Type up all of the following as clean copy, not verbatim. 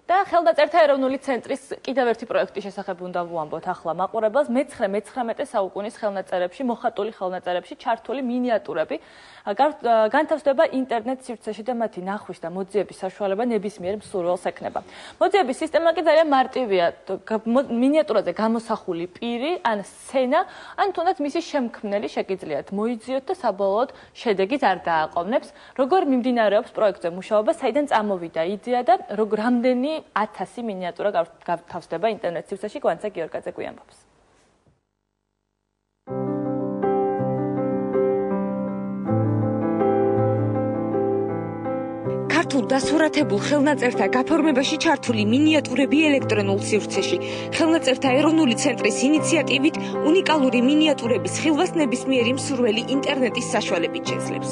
და ხელნაწერთა ეროვნული ცენტრის კიდევ ერთი პროექტის შესახებ უნდა ვუამბოთ ახლა მაყურებელს. მე-19 საუკუნის ხელნაწერებში, მოხატული ხელნაწერებში ჩართული მინიატურები განთავსდება ინტერნეტ სივრცეში და მათი ნახვის და მოძიების საშუალება ნებისმიერ მსურველს ექნება. მოძიების სისტემა კი ძალიან მარტივია. მინიატურაზე გამოსახული პირი ან სცენა, ან თუნდაც მისი შემქმნელი შეგიძლიათ მოიძიოთ და საბოლოოდ შედეგიც არ დააყოვნებს. როგორ მიმდინარეობს პროექტზე მუშაობა, საიდან წამოვიდა იდეა და რამდენი 1000 მინიატურა განთავსდება ინტერნეტ სივრცეში, გვანცა გიორგაძე გვიამბობს. ქართულ დასურათებულ ხელნაწერთა გაფორმებაში ჩართული მინიატურები ელექტრონულ სივრცეში. ხელნაწერთა ეროვნული ცენტრის ინიციატივით უნიკალური მინიატურების ხილვას ნებისმიერი მსურველი ინტერნეტის საშუალებით შეძლებს.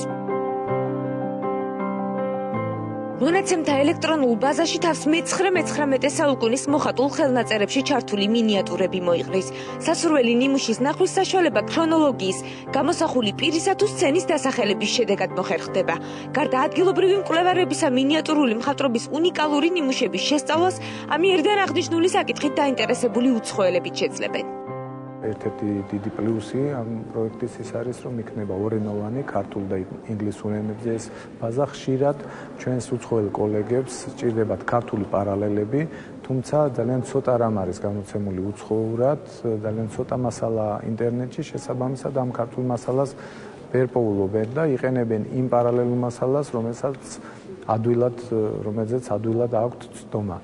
მონაცემთა ელექტრონულ ბაზაში თავს მე-19 საუკუნის მოხატულ ხელნაწერებში ჩართული მინიატურები მოიყრის. სასურველი ნიმუშის ნახვის საშუალება ქრონოლოგიის, გამოსახული პირისა თუ სცენის დასახელების შედეგად მოხერხდება. გარდა ადგილობრივი მკვლევარებისა მინიატურული მხატვრობის უნიკალური ნიმუშების შესწავლას ამიერიდან აღნიშნული საკითხით დაინტერესებული უცხოელებიც შეძლებენ. ერთ-ერთი დიდი პლუსი ამ პროექტის ის არის, რომ იქნება ორენოვანი ქართულ და ინგლისურ ენებზე ეს ბაზა. ხშირად ჩვენს უცხოელ კოლეგებს სჭირდებათ ქართული პარალელები, თუმცა ძალიან ცოტა რამ არის გამოცემული უცხოურად, ძალიან ცოტა მასალა ინტერნეტში, შესაბამისად ამ ქართულ მასალას ვერ პოულობენ და იყენებენ იმ პარალელურ მასალას, რომელზეც ადვილად აქვთ ცდომა.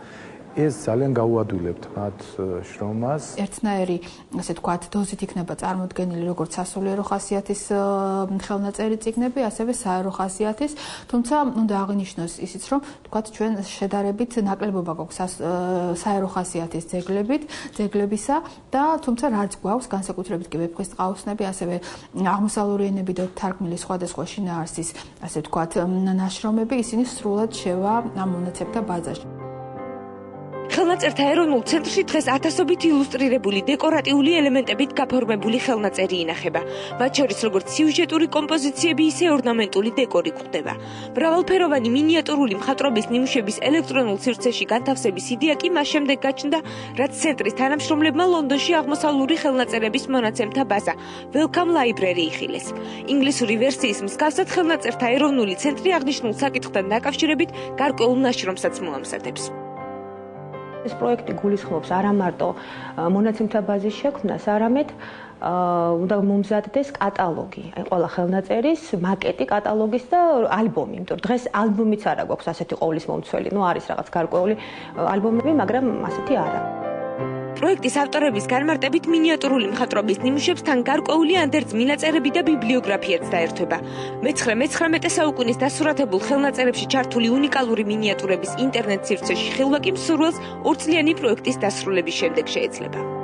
ეს ძალიან გაუადვილებთ მათ შრომას. ერთნაირი, ასე ვთქვათ, დოზით იქნება წარმოდგენილი როგორც სასულიერო ხასიათის ხელნაწერი წიგნები, ასევე საერო ხასიათის, თუმცა უნდა აღინიშნოს ისიც, რომ ვთქვათ, ჩვენ შედარებით ნაკლებობა გვაქვს საერო ხასიათის ძეგლებისა და თუმცა რაც გვაქვს, განსაკუთრებით კი ვეფხვის ტყაოსნები, ასევე აღმოსავლური ენები და თარგმნილი სხვადასხვა შინაარსის, ასე ვთქვათ, ნაშრომები, ისინი სრულად შევა ამ მონაცემთა ბაზაში. ხელნაწერთა ეროვნულ ცენტრში დღეს ათასობით ილუსტრირებული დეკორატიული ელემენტებით გაფორმებული ხელნაწერი ინახება. მათ შორის როგორც სიუჟეტური კომპოზიციები, ისე ორნამენტული დეკორი გვხვდება. მრავალფეროვანი მინიატურული მხატვრობის ნიმუშების ელექტრონულ სივრცეში განთავსების იდეა კი მას შემდეგ გაჩნდა, რაც ცენტრის თანამშრომლებმა ლონდონში აღმოსავლური ხელნაწერების მონაცემთა ბაზა Welcome Library იხილეს. ინგლისური ვერსიის მსგავსად ხელნაწერთა ეროვნული ცენტრი აღნიშნულ საკითხთან დაკავშირებით გარკვეულ ნაშრომსაც მოამზადებს. ეს პროექტი გულისხმობს არა მარტო მონაცემთა ბაზის შექმნას, არამედ უნდა მომზადდეს კატალოგი, ყველა ხელნაწერის მაკეტი კატალოგის და ალბომი, იმიტომ რომ დღეს ალბომიც არა გვაქვს ასეთი ყოვლის მომცველი, არის რაღაც გარკვეული ალბომები, მაგრამ ასეთი არა. პროექტის ავტორების განმარტებით მინიატურული მხატვრობის ნიმუშებს თან გარკვეული ანდერძ-მინაწერები და ბიბლიოგრაფიაც დაერთვება. მე-19 საუკუნის დასურათებულ ხელნაწერებში ჩართული უნიკალური მინიატურების ინტერნეტ სივრცეში ხილვა კი მსურველს ორწლიანი პროექტის დასრულების შემდეგ შეეძლება.